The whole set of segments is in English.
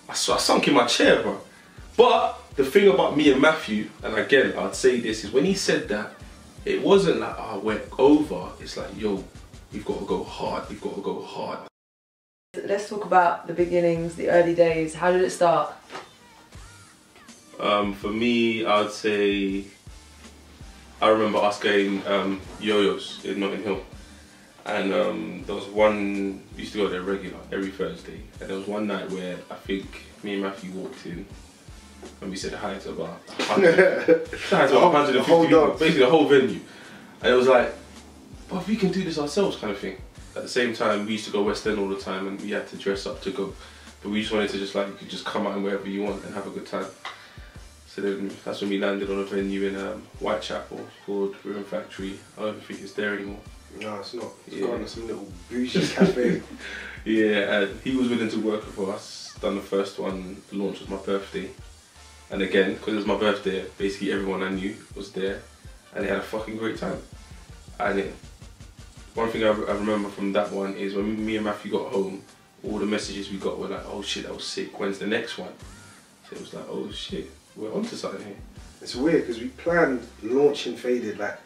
I sunk in my chair, bro. But the thing about me and Matthew, and again, I'd say this, is when he said that, it wasn't like, oh, we're over. It's like, yo, we've got to go hard. We've got to go hard. Let's talk about the beginnings, the early days. How did it start? For me, I'd say, I remember us going yo-yos in Notting Hill. And there was one, we used to go there regular, every Thursday. And there was one night where I think me and Matthew walked in and we said hi to about 100, hi to about 150 people, basically the whole venue. And it was like, but we can do this ourselves kind of thing. At the same time, we used to go West End all the time and we had to dress up to go. But we just wanted to just like, you could just come out and wherever you want and have a good time. So then that's when we landed on a venue in Whitechapel called Rhythm Factory. I don't even think it's there anymore. No, it's not. It's gone to some little bougie cafe. Yeah, and he was willing to work with us. Done the first one, the launch was my birthday. And again, because it was my birthday, basically everyone I knew was there. And they had a fucking great time. And one thing I remember from that one is when me and Matthew got home, all the messages we got were like, oh shit, that was sick, when's the next one? So it was like, oh shit, we're onto something here. It's weird because we planned launching Faded, like,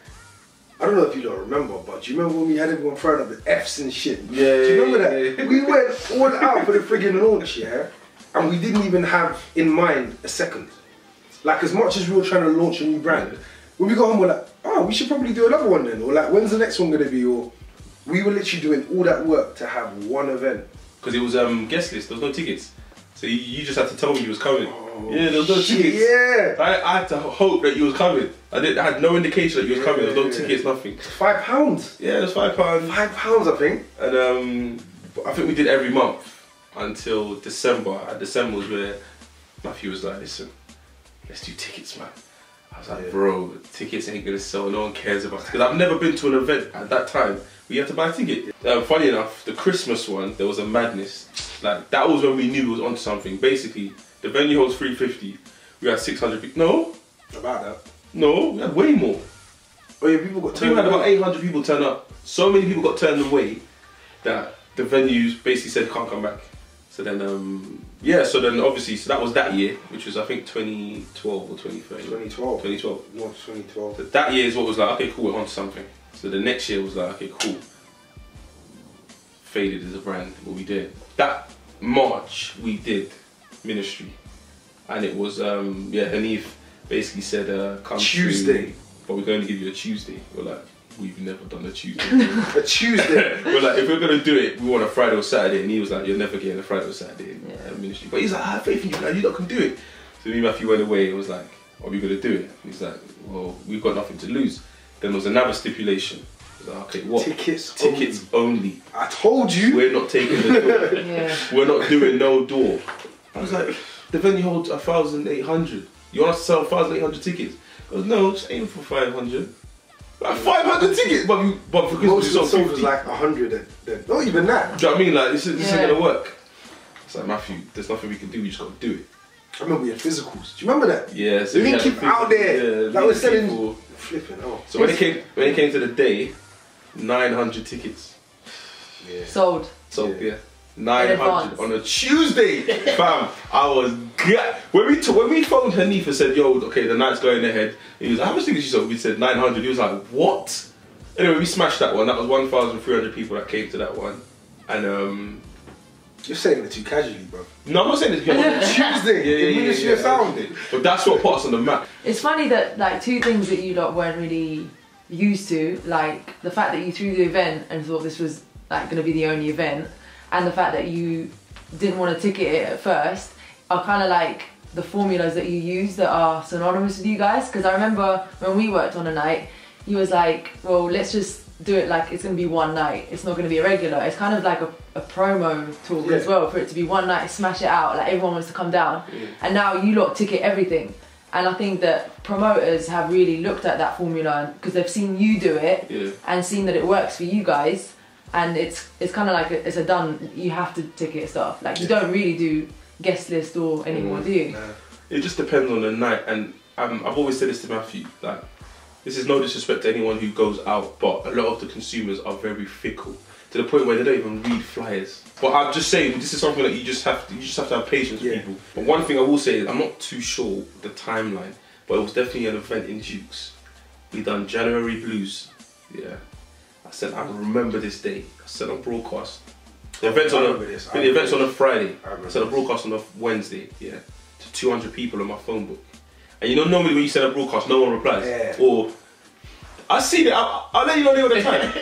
I don't know if you don't remember, but do you remember when we had everyone throwing up the F's and shit? Yeah. Do you remember that? Yeah. We went all out for the friggin' launch, yeah? And we didn't even have in mind a second. Like, as much as we were trying to launch a new brand, when we got home, we're like, oh, we should probably do another one then. Or like, when's the next one gonna be? Or we were literally doing all that work to have one event. Because it was guest list, there was no tickets. So you just had to tell me you was coming. Oh, yeah, there was no tickets. Yeah. I had to hope that you was coming. I had no indication that you was coming. There was no tickets, nothing. £5. Yeah, it was £5. £5, I think. And I think we did every month until December. And December was where Matthew was like, listen, let's do tickets, man. I was like, bro, tickets ain't gonna sell, no one cares about it. Because I've never been to an event at that time where you had to buy a ticket. Funny enough, the Christmas one, there was a madness. Like, that was when we knew it was onto something. Basically, the venue holds 350, we had 600 people. No? About that. No, we had way more. Oh yeah, people got turned away. We had about 800 people turn up. So many people got turned away that the venues basically said can't come back. So then, yeah, so then obviously, so that was that year, which was I think 2012 or 2013. 2012. 2012. March 2012. So that year is what was like, okay, cool, we're on to something. So the next year was like, okay, cool. Faded as a brand, what we did. That March, we did Ministry. And it was, yeah, Hanif basically said, come Tuesday. But we're going to give you a Tuesday. We're like, we've never done a Tuesday. A Tuesday? We're like, if we're going to do it, we want a Friday or Saturday. And he was like, you're never getting a Friday or Saturday in Ministry. But he's like, I have faith in you, man. You lot can do it. So me and Matthew went away and was like, are we going to do it? And he's like, well, we've got nothing to lose. Then there was another stipulation. Like, okay, what? Tickets only. I told you. We're not taking the door. Yeah. We're not doing no door. I was like, the venue holds 1,800. You want us to sell 1,800 tickets? I goes, no, just aim for 500. Like 500 tickets, but for Christmas most of the was like 100 then. Not even that. Do you know what I mean? Like, this ain't gonna work. It's like, Matthew, there's nothing we can do, we just gotta do it. I remember we had physicals. Do you remember that? Yeah, so Link him out there. Yeah, that was selling people. Flipping out. So when it came to the day, 900 tickets. Yeah. Sold. Sold, yeah. 900 on a Tuesday, fam. I was when we phoned Hanif and said, yo, okay, the night's going ahead. He was like, how much tickets you sold? We said 900. He was like, what? Anyway, we smashed that one. That was 1,300 people that came to that one. And you're saying it too casually, bro. No, I'm not saying it on Tuesday. Yeah, Ministry of Sound. But that's what put us on the map. It's funny that like two things that you lot weren't really used to, like the fact that you threw the event and thought this was like going to be the only event, and the fact that you didn't want to ticket it at first, are kind of like the formulas that you use that are synonymous with you guys. Because I remember when we worked on a night, he was like, well, let's just do it like it's going to be one night. It's not going to be a regular. It's kind of like a promo tool as well, for it to be one night, smash it out, like everyone wants to come down. And now you lot ticket everything. And I think that promoters have really looked at that formula because they've seen you do it and seen that it works for you guys. And it's kind of like it's a done, you have to ticket stuff. Like you don't really do guest list or anymore, do you? It just depends on the night. And I've always said this to Matthew, like, this is no disrespect to anyone who goes out, but a lot of the consumers are very fickle. to the point where they don't even read flyers. But I'm just saying, this is something that you just have to have patience with people. But one thing I will say is, I'm not too sure the timeline, but it was definitely an event in Dukes. We done January Blues. Yeah. I said, I remember this day. I said on broadcast. The event's on a Friday. I said a broadcast on a Wednesday. Yeah. To 200 people on my phone book. And you know, normally when you send a broadcast, no one replies. Yeah. Or I see it. I'll let you know the other time.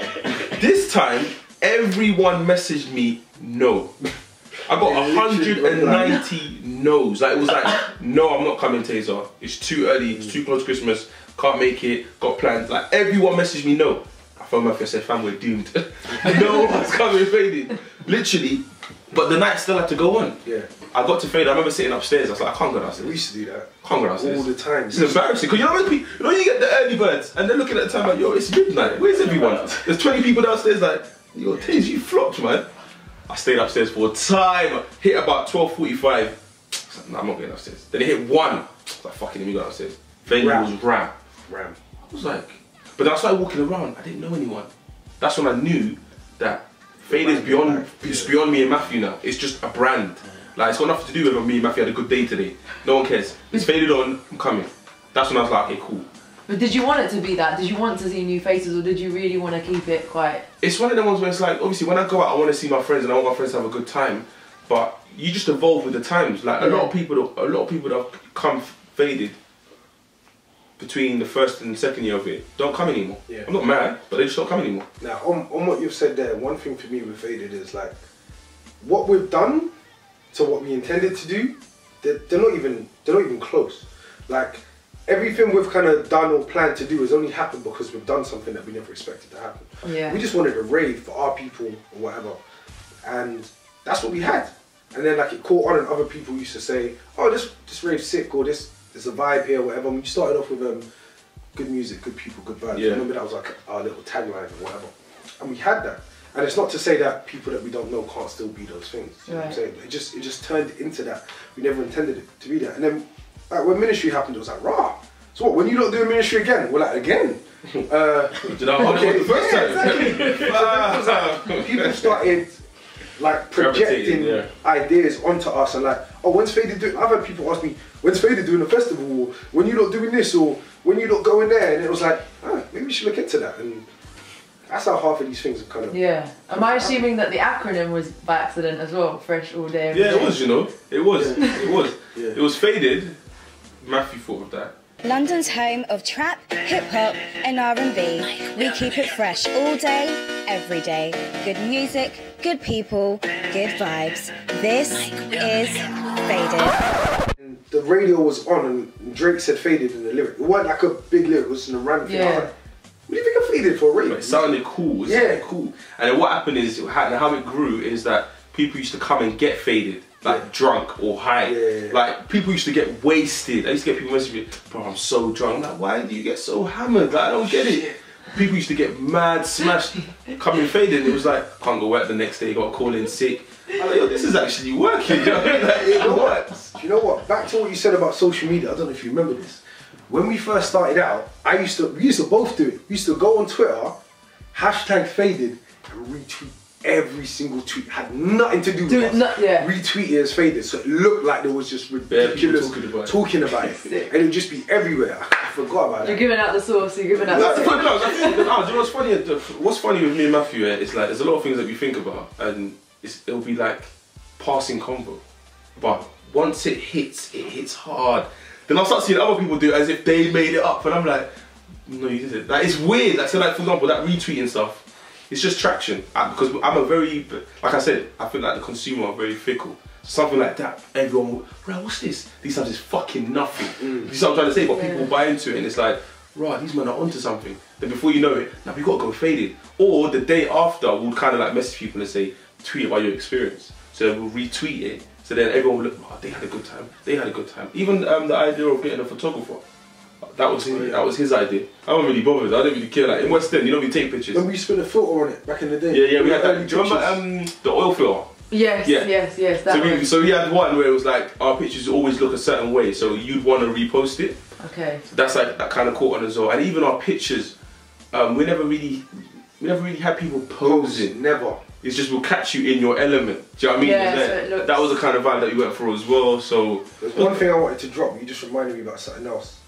This time, everyone messaged me no. I got 190 no's. Like, it was like, no, I'm not coming, Tazer. It's too early. It's too close to Christmas. Can't make it. Got plans. Like, everyone messaged me no. I phoned my friend and said, fam, we're doomed. No one's coming, Faded. Literally. But the night still had to go on. Yeah. I got to Fade. I remember sitting upstairs. I was like, I can't go downstairs. We used to do that. Can't go downstairs. All the time. It's embarrassing. Because you know you get the early birds and they're looking at the time like, yo, it's midnight. Where's everyone? There's 20 people downstairs like, yo, Taze, you flopped, man. I stayed upstairs for a time. Hit about 12:45. I was like, nah, I'm not getting upstairs. Then it hit 1. I was like, fucking, let me go downstairs. Venue was ram. I was like, but then I started walking around. I didn't know anyone. That's when I knew that Fade is beyond, it's beyond me and Matthew now. It's just a brand. Like, it's got nothing to do with me and Matthew had a good day today. No one cares. It's Faded on, I'm coming. That's when I was like, okay, cool. But did you want it to be that? Did you want to see new faces, or did you really want to keep it quiet? It's one of the ones where it's like, obviously when I go out I want to see my friends and I want my friends to have a good time, but you just evolve with the times. Like, a lot of people that have come Faded between the first and second year of it don't come anymore. Yeah. I'm not mad, but they just don't come anymore. Now, on what you've said there, one thing for me with Faded is like, what we've done to what we intended to do, they're not even close. Like, everything we've kind of done or planned to do has only happened because we've done something that we never expected to happen. Yeah. We just wanted a rave for our people or whatever, and that's what we had. And then like it caught on, and other people used to say, "Oh, this rave's sick," or "There's a vibe here," or whatever. And we started off with good music, good people, good vibes. Yeah. I remember that was like our little tagline or whatever, and we had that. And it's not to say that people that we don't know can't still be those things. You know what I'm saying? It just turned into that. We never intended it to be that. And then like, when ministry happened, it was like, rah. So what, when you don't do a ministry again? We're like, again? Did I hold it the first time? Exactly. So people started like projecting ideas onto us and like, oh, when's Faded doing? I've had people ask me, when's Faded doing a festival? Or when you not doing this? Or when you not going there? And it was like, maybe we should look into that. And that's how half of these things have kind of... Yeah. Am I assuming that the acronym was by accident as well? Fresh all day, every day? It was, you know. It was. It was. It was Faded. Matthew thought of that. London's home of trap, hip-hop and R&B. We keep it fresh all day, every day. Good music, good people, good vibes. This is Faded. And the radio was on and Drake said Faded in the lyric. It wasn't like a big lyric, it was in a random thing. I was like, what do you think of Faded for a radio? It sounded cool. It sounded cool. And then what happened is, how it grew is that people used to come and get Faded. Like drunk or high. Like people used to get wasted. I used to get people messaging me, bro, I'm so drunk. I'm like, why do you get so hammered? Like, I don't get it. People used to get mad, smashed, coming Faded. It was like, can't go work the next day, got to call in sick. I'm like, yo, this is actually working. You know what I mean? Like, it works. You know what? Back to what you said about social media. I don't know if you remember this. When we first started out, we used to both do it. We used to go on Twitter, hashtag Faded, and retweet every single tweet. Had nothing to do with us. Retweet it as Faded, so it looked like there was just ridiculous talking about it. And it would just be everywhere. I forgot about it. You're giving out the source, you're giving out the source. You know what's funny? What's funny with me and Matthew is like, there's a lot of things that we think about and it'll be like passing convo. But once it hits hard. Then I'll start seeing other people do it as if they made it up, and I'm like, no, you didn't. Like, it's weird. Like, so like, for example, that retweeting stuff, it's just traction. Because I'm a very, like I said, I feel like the consumer are very fickle. Something like that, everyone will, bro, what's this? These times it's fucking nothing. You see what I'm trying to say? But people buy into it and it's like, right, these men are onto something. Then before you know it, now we got to go Faded. Or the day after, we'll kind of like message people and say, tweet about your experience. So we'll retweet it. So then everyone will look, oh, they had a good time. They had a good time. Even the idea of getting a photographer. That was his idea. I wasn't really bothered. I didn't really care. Like in West End, you know, we take pictures. When we used to put a filter on it back in the day. Yeah, we had that. Do you remember the oil filter? Yes. So we had one where it was like our pictures always look a certain way, so you'd want to repost it. Okay. So that's like that kind of caught on as well. And even our pictures, we never really we never really had people posing. Never. It's just we'll catch you in your element. Do you know what I mean? Yeah, Then, so it looks... that was the kind of vibe that you went for as well. So there's one thing I wanted to drop. You just reminded me about something else.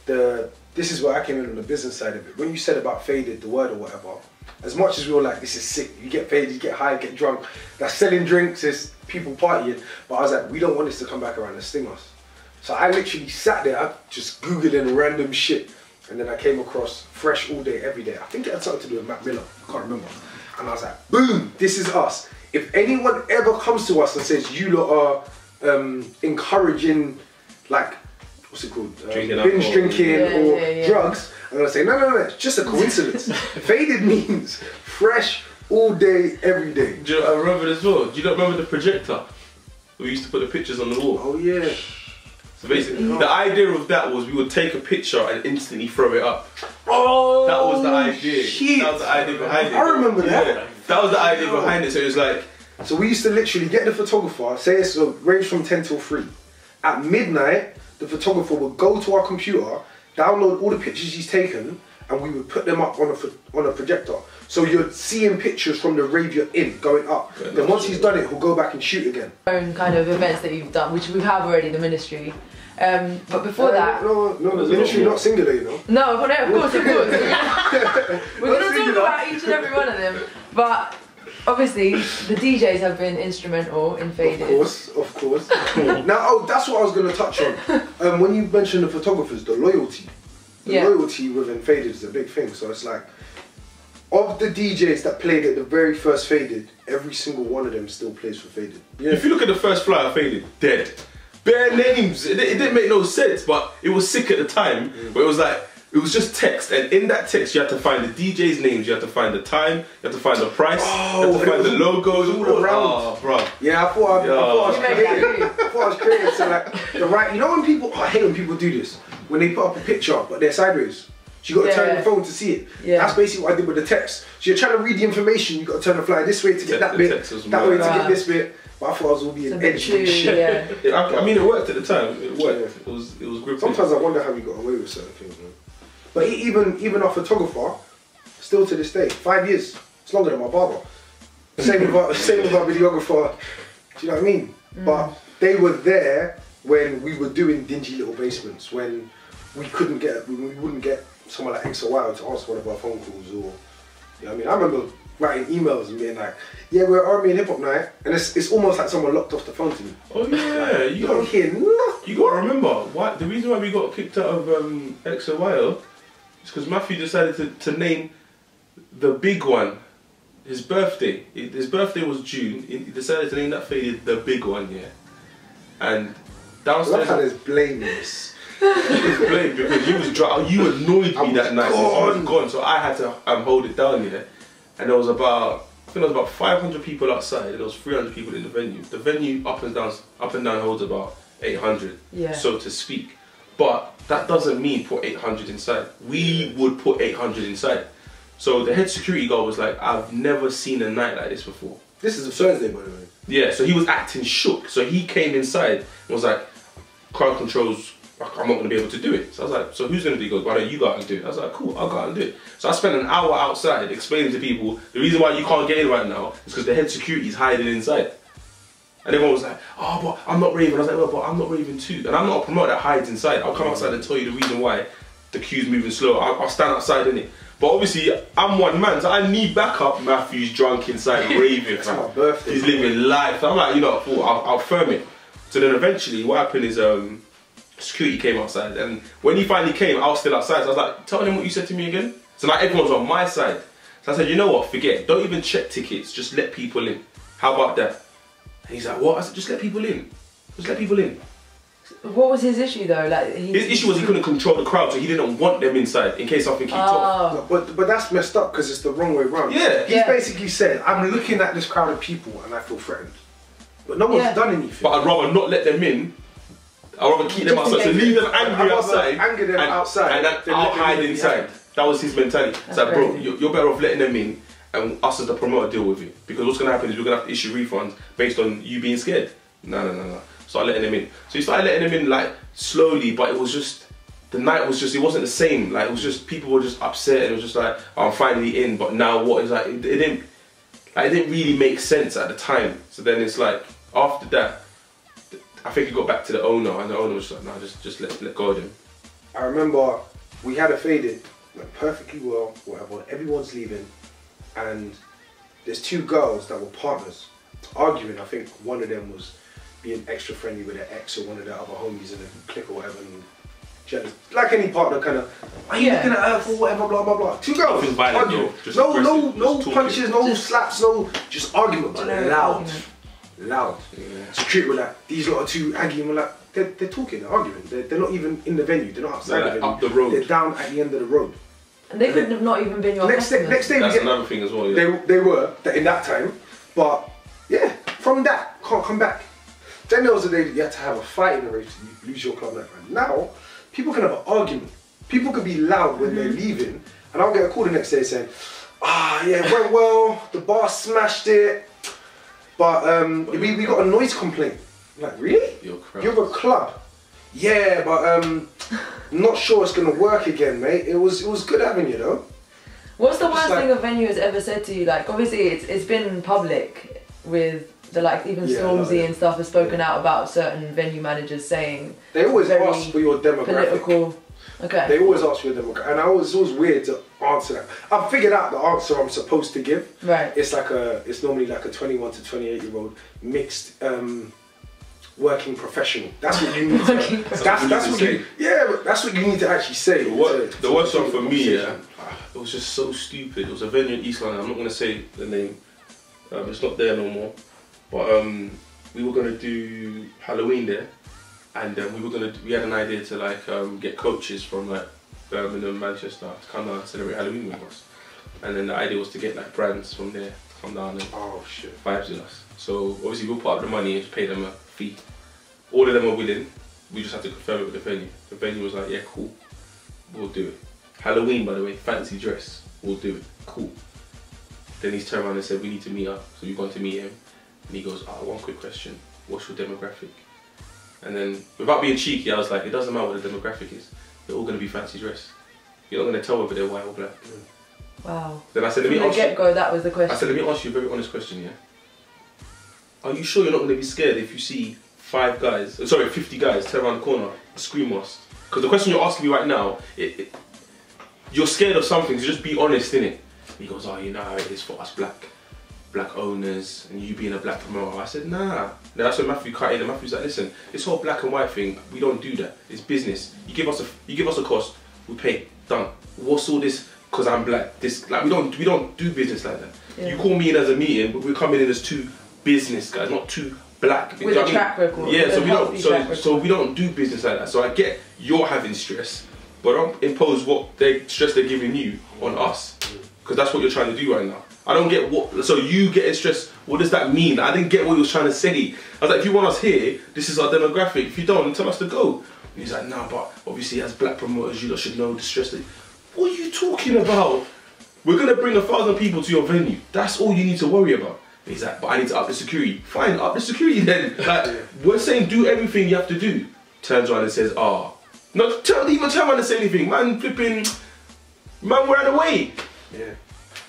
This is where I came in on the business side of it. When you said about faded, the word or whatever, as much as we were like, this is sick, you get faded, you get high, get drunk, that's selling drinks, it's people partying, but I was like, we don't want this to come back around and sting us. So I literally sat there, just Googling random shit, and then I came across fresh all day, every day. I think it had something to do with Matt Miller, I can't remember. And I was like, boom, this is us. If anyone ever comes to us and says, you lot are encouraging, like, what's it called? Binge drinking or drugs. I'm gonna say, no, it's just a coincidence. Faded means fresh all day, every day. Do you know, I remember as well. Do you not remember the projector? We used to put the pictures on the wall. Oh yeah. So basically, the idea of that was we would take a picture and instantly throw it up. Oh, that was the idea. Shit. That was the idea behind it. I remember that. Yeah, that was the idea behind it. So it was like, so we used to literally get the photographer, say it's a range from 10 till 3. At midnight, the photographer would go to our computer, download all the pictures he's taken, and we would put them up on a projector. So you're seeing pictures from the rave you're in, going up. Then once he's done it, he'll go back and shoot again. Own kind of events that you've done, which we have already, the ministry. But before that... No, the ministry not singular, you know. No, of course. We're going to talk about each and every one of them. But obviously, the DJs have been instrumental in Faded. Of course. Now, that's what I was going to touch on. When you mentioned the photographers, the loyalty. Loyalty within Faded is a big thing. So it's like, of the DJs that played at the very first Faded, every single one of them still plays for Faded. Yeah. If you look at the first flyer Faded, dead. Bare names. It didn't make no sense, but it was sick at the time. But it was like, it was just text, and in that text you had to find the DJ's names, you had to find the time, you had to find the price, you had to find the logos, all around. Oh, bro. Yeah, I thought I was creative. So like, you know when people, I hate when people do this, when they put up a picture but they're sideways. So you got to turn your phone to see it. Yeah. That's basically what I did with the text. So you're trying to read the information, you got to turn the flyer this way to get that bit, that way to get this bit. But I thought I was all being edgy and shit. Yeah. I mean, it worked at the time. It worked. Yeah. It was gripping. Sometimes I wonder how we got away with certain things, man. But even our photographer, still to this day, 5 years. It's longer than my barber. Same with our videographer. Do you know what I mean? But they were there when we were doing dingy little basements, when we wouldn't get someone like X or Y to answer one of our phone calls, or you know what I mean. I remember writing emails and being like, yeah, we're R&B and hip hop night, and it's almost like someone locked off the phone to me. Oh yeah, like, you don't hear nothing. You got to remember the reason why we got kicked out of X or Y is because Matthew decided to name the big one his birthday. His birthday was June. He decided to name that Faded the big one, yeah. And downstairs, I love how there's blameless. He was blamed because you was drunk. You annoyed me that night. You was gone, so I had to hold it down, yeah. And there was about, I think there was about 500 people outside, and there was 300 people in the venue. The venue up and down holds about 800, so to speak. But that doesn't mean put 800 inside. We would put 800 inside. So the head security guard was like, I've never seen a night like this before. This is a Thursday, by the way. Yeah, so he was acting shook. So he came inside and was like, crowd controls, I'm not going to be able to do it. So I was like, so who's going to do it? He goes, why don't you go out and do it? I was like, cool, I'll go out and do it. So I spent an hour outside explaining to people, the reason why you can't get in right now is because the head security is hiding inside. And everyone was like, oh, but I'm not raving. I was like, well, but I'm not raving too. And I'm not a promoter that hides inside. I'll come outside and tell you the reason why the queue's moving slow. I'll stand outside in it. But obviously, I'm one man, so I need backup. Matthew's drunk inside, raving. It's my birthday. He's living life. So I'm like, you know, I'll firm it. So then eventually, what happened is security came outside. And when he finally came, I was still outside. So I was like, tell him what you said to me again. So now everyone's on my side. So I said, you know what, forget it. Don't even check tickets. Just let people in. How about that? And he's like, what? I said, just let people in. Just let people in. What was his issue though? Like his issue was he couldn't control the crowd, so he didn't want them inside in case something kicked off. No, but that's messed up because it's the wrong way round. Yeah. He's basically said, I'm looking at this crowd of people and I feel threatened. But no one's done anything. But I'd rather not let them in. I'd rather keep them outside. So leave them angry outside. Anger them outside. And then I'll hide inside. That was his mentality. It's like, bro, you're better off letting them in and us as the promoter deal with it. Because what's going to happen is we're going to have to issue refunds based on you being scared. No. Start letting them in. So he started letting them in like slowly, but it was just the night was just, it wasn't the same. Like, it was just, people were just upset, and it was just like, oh, I'm finally in, but now what? Is like, it didn't really make sense at the time. So then it's like, after that, I think it got back to the owner, and the owner was like, no, just let go of him. I remember we had a faded, went perfectly well, whatever, everyone's leaving, and there's two girls that were partners arguing. I think one of them was being extra friendly with her ex or one of their other homies in the clique or whatever, and jealous. Like any partner, kind of, are you looking at her for whatever, blah, blah, blah. Two girls arguing. No punches, no slaps, no, just argument, but loud. Loud. Yeah. Security were like, these lot are too aggy, and we're like, they're talking, they're arguing. They're not even in the venue, they're not outside the venue. Up the road. They're down at the end of the road. And they couldn't have not even been your next day that's another thing as well, yeah. They were in that time, but yeah, from that, can't come back. Then there was a day that you had to have a fight in the race and you lose your club night. Now, people can have an argument. People can be loud when they're leaving, and I'll get a call the next day saying, yeah, it went well, the bar smashed it, but we got a noise complaint. I'm like, really? You're a club. Yeah, but not sure it's gonna work again, mate. It was good having you though. What's the worst thing a venue has ever said to you? Like, obviously it's been public with the, like, even Stormzy and stuff has spoken out about certain venue managers saying they always ask for your demographic. Political. Okay. They always ask for your demographic, and it's always weird to answer that. I've figured out the answer I'm supposed to give. Right. It's normally like a 21 to 28-year-old mixed working professional. That's what you need to that's what you need to actually say. The worst one for me, it was just so stupid. It was a venue in East London. I'm not gonna say the name. It's not there no more. But we were gonna do Halloween there, and we had an idea to like get coaches from like Birmingham, Manchester to come down and celebrate Halloween with us. And then the idea was to get like brands from there to come down and vibes with us. So obviously we'll put up the money and pay them a fee. All of them were willing. We just had to confirm it with the venue. The venue was like, yeah, cool, we'll do it. Halloween, by the way, fancy dress, we'll do it, cool. Then he's turned around and said, we need to meet up. So we've gone to meet him. And he goes, one quick question, what's your demographic? And then, without being cheeky, I was like, it doesn't matter what the demographic is. They're all going to be fancy dress. You're not going to tell whether they're white or black. Wow. Then I said, let me ask you. That was the question. I said, let me ask you a very honest question, yeah? Are you sure you're not going to be scared if you see 50 guys turn around the corner and scream us? Because the question you're asking me right now, you're scared of something, so just be honest, innit? He goes, you know how it is for us black owners, and you being a black promoter. I said, nah. Then that's when Matthew cut in, and Matthew's like, listen, this whole black and white thing, we don't do that. It's business. You give us a cost, we pay. Done. What's all this? Because I'm black. This, like, we don't do business like that. Yeah. You call me in as a meeting, but we're coming in as two business guys, not two black. With a track record. Yeah, so we don't do business like that. So I get you're having stress, but don't impose what stress they're giving you on us, because that's what you're trying to do right now. I don't get so you getting stressed, what does that mean? I didn't get what he was trying to say. I was like, if you want us here, this is our demographic. If you don't, then tell us to go. And he's like, nah, but obviously as black promoters, you lot should know the stress that... What are you talking about? We're gonna bring 1,000 people to your venue. That's all you need to worry about. And he's like, but I need to up the security. Fine, up the security then. Like, we're saying do everything you have to do. Turns around and says, not even turn around and say anything. Man ran away. Yeah.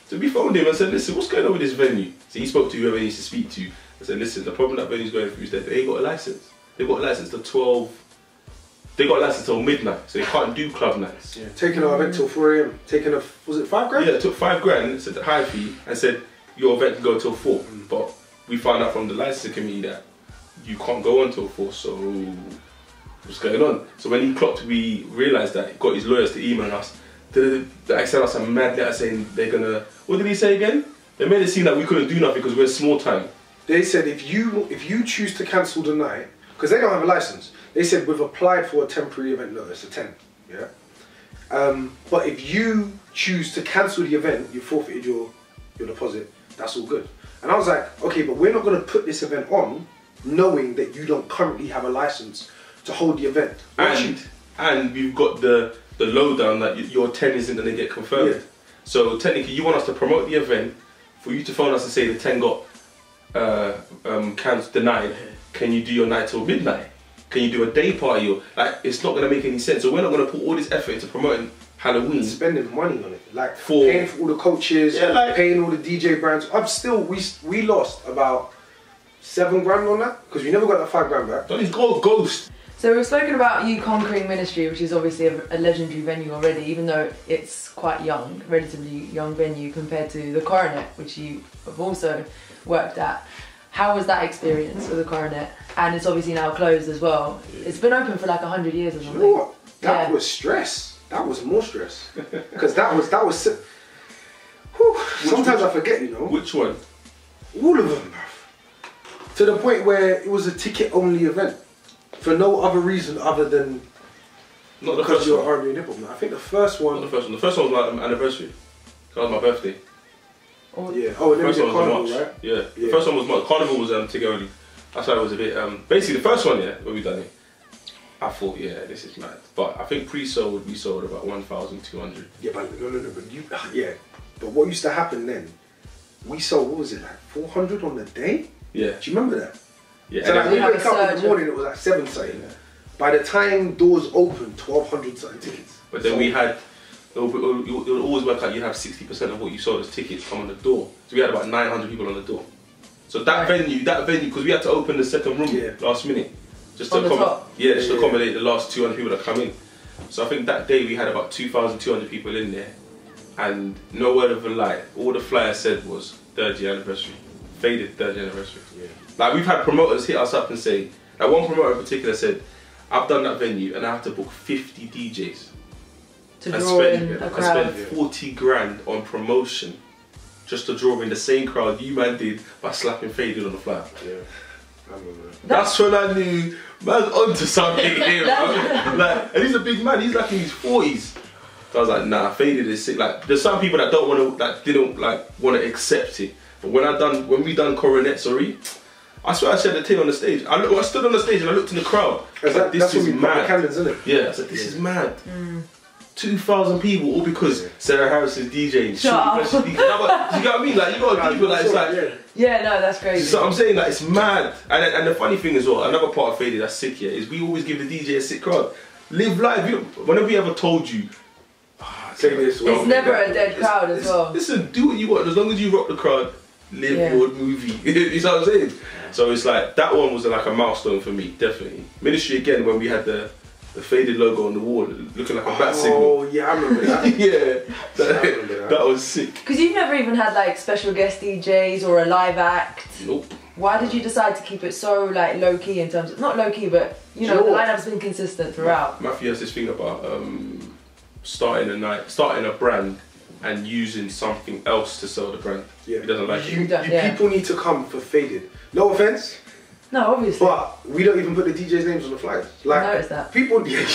So we phoned him and said, listen, what's going on with this venue? So he spoke to whoever he needs to speak to. I said, listen, the problem that venue's going through is that they ain't got a license. They've got a license to 12. They got a license till midnight, so they can't do club nights. Yeah. Taking our event till 4 AM. Was it 5 grand? Yeah, it took 5 grand, said the high fee, and said your event can go till 4. But we found out from the licensing committee that you can't go on till 4, so what's going on? So when he clocked, we realised that he got his lawyers to email us. They sent us a mad letter saying they're gonna... What did he say again? They made it seem like we couldn't do nothing because we're small time. They said if you choose to cancel the night, because they don't have a license, they said we've applied for a temporary event notice, a 10, yeah? But if you choose to cancel the event, you forfeited your deposit, that's all good. And I was like, okay, but we're not gonna put this event on knowing that you don't currently have a license to hold the event. And we've got the lowdown that your 10 isn't going to get confirmed. Yeah. So technically you want us to promote the event, for you to phone us and say the 10 got denied, can you do your night till midnight? Can you do a day party? Or like, it's not gonna make any sense. So we're not gonna put all this effort into promoting Halloween, spending money on it, like paying for all the coaches, paying all the DJ brands. We lost about $7 on that because we never got that $5 back. Don't these go ghost? So we've spoken about you conquering Ministry, which is obviously a legendary venue already, even though it's quite young, relatively young venue compared to the Coronet, which you have also worked at. How was that experience with the Coronet? And it's obviously now closed as well. It's been open for like 100 years or something. You know what? That was stress. That was more stress. Because that was whew, sometimes I forget, you know. Which one? All of them, bruv. To the point where it was a ticket-only event. For no other reason other than not the because first you're one. R&B and hip hop. I think the first one. Not the first one. The first one was my anniversary. That was my birthday. Yeah. Oh, and then we First did one was Carnival, March. right? Yeah. The first one was March. Carnival was ticket only. That's why it was a bit. Basically, the first one, yeah, when we done it, I thought, yeah, this is mad. But I think pre-sold, we sold about 1,200. Yeah, but no. But you, yeah. But what used to happen then? We sold, what was it, like 400 on the day? Yeah. Do you remember that? Yeah. So like we have wake a up in surge the morning, it was like 7 something. Yeah. By the time doors opened, 1,200 something tickets. But then we had, it would always work out, you'd have 60% of what you sold as tickets come on the door. So we had about 900 people on the door. So that venue, because we had to open the second room last minute. Just to accommodate the last 200 people that come in. So I think that day we had about 2,200 people in there. And no word of a lie, all the flyer said was 3rd year anniversary. Faded 3rd year anniversary. Yeah. Like we've had promoters hit us up and say, like one promoter in particular said, I've done that venue and I have to book 50 DJs. To draw in a crowd. I spent 40 grand on promotion just to draw in the same crowd you man did by slapping Faded on the flyer. Yeah, I remember that. That's when I knew man's onto something here, bro. Like, and he's a big man, he's like in his 40s. So I was like, nah, Faded is sick. Like, there's some people that don't want to, that didn't like want to accept it. But when we done Coronet, sorry, I swear I said the thing on the stage. I stood on the stage and I looked in the crowd. Like, this is mad. Cannons, isn't it? Yeah, I said, this is mad. 2,000 people, all because Sarah Harris is DJing. Shut up. You know what I mean? Like, you got people like, it's like, yeah, no, that's crazy. So I'm saying that it's mad. And the funny thing as well, another part of Faded that's sick here is we always give the DJ a sick crowd. Live live. Whenever we ever told you, say this, it's never a dead crowd as well. Listen, do what you want. As long as you rock the crowd, live your movie. You know what I'm saying? So it's like, that one was like a milestone for me, definitely. Ministry again, when we had the Faded logo on the wall, looking like a bat signal. Oh yeah, I remember that. Yeah, that was sick. Because you've never even had like special guest DJs or a live act. Nope. Why did you decide to keep it so like low key in terms of, not low key, but you know, the lineup's been consistent throughout. Matthew has this thing about starting a brand and using something else to sell the brand. Yeah. He doesn't like it. People need to come for Faded. No offense. No, obviously. But we don't even put the DJ's names on the flyers. Like, I noticed that. People, yeah,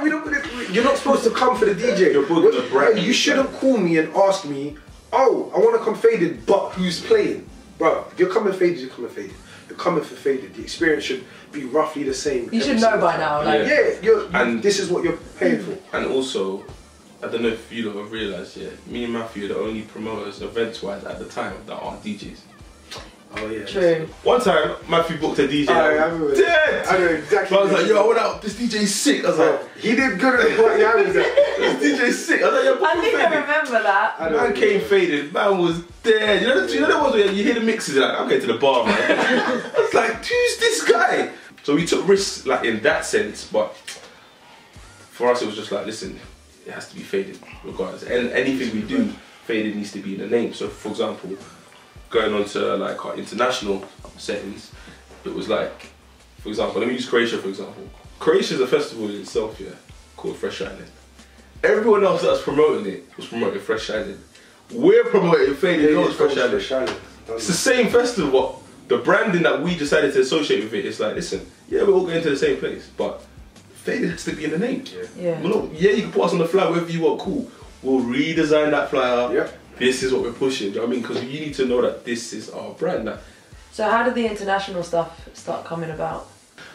we don't put it. You're not supposed to come for the DJ. You're booking the brand. You shouldn't call me and ask me, oh, I want to come Faded, but who's playing? Bro, if you're coming Faded, you're coming Faded. You're coming for Faded. The experience should be roughly the same. You should know by now. Like, and this is what you're paying for. And also, I don't know if you lot have realised yet, me and Matthew are the only promoters, events-wise, at the time that aren't DJs. Oh yeah. True. One time, Matthew booked a DJ. I remember dead! I know exactly. I was like, yo, I went out, this DJ's sick. I was like, he did good at what I was like, this DJ's sick. I was like, I think I remember that. Man came Faded, man was dead. You know the ones where you hear the mixes, like, I'm going to the bar, man. I was like, who's this guy? So we took risks like in that sense, but for us it was just like, listen, it has to be Faded regardless. And anything we do, Faded needs to be in the name. So for example, going on to like our international settings, it was like, for example, let me use Croatia for example. Croatia is a festival in itself, yeah, called Fresh Island. Everyone else that's promoting it was promoting Fresh Island. We're promoting Faded, not Fresh Island. It's the same festival, but the branding that we decided to associate with it is like, listen, yeah, we're all going to the same place, but Faded has to be in the name. Yeah. Yeah, you can put us on the flyer wherever you want, cool. We'll redesign that flyer. Yeah. This is what we're pushing, do you know what I mean? Because you need to know that this is our brand. So how did the international stuff start coming about?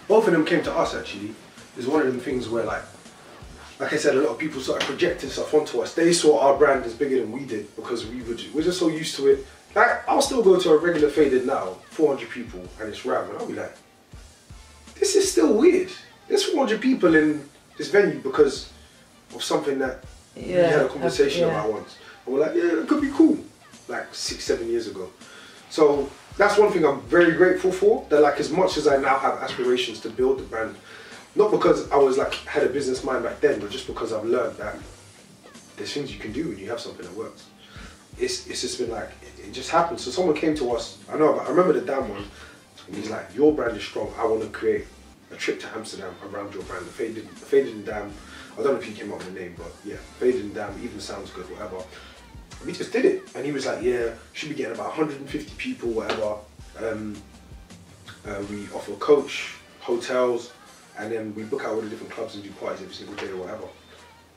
Both of them came to us actually. It's one of them things where like I said, a lot of people started projecting stuff onto us. They saw our brand as bigger than we did because we're just so used to it. Like, I'll still go to a regular Faded now, 400 people, and it's rap, and I'll be like, still weird. There's 400 people in this venue because of something that we had a conversation about once. And we're like, yeah, that could be cool. Like 6-7 years ago. So that's one thing I'm very grateful for. That like as much as I now have aspirations to build the brand, not because I was like had a business mind back then, but just because I've learned that there's things you can do when you have something that works. It's just been like, it just happened. So someone came to us, I remember the Damn one, and he's like, your brand is strong, I want to create a trip to Amsterdam around your brand. Faded and Damn, I don't know if he came up with a name, but yeah, Faded and Damn even sounds good, whatever. We just did it, and he was like, yeah, should be getting about 150 people, whatever. We offer coach, hotels, and then we book out all the different clubs and do parties every single day or whatever.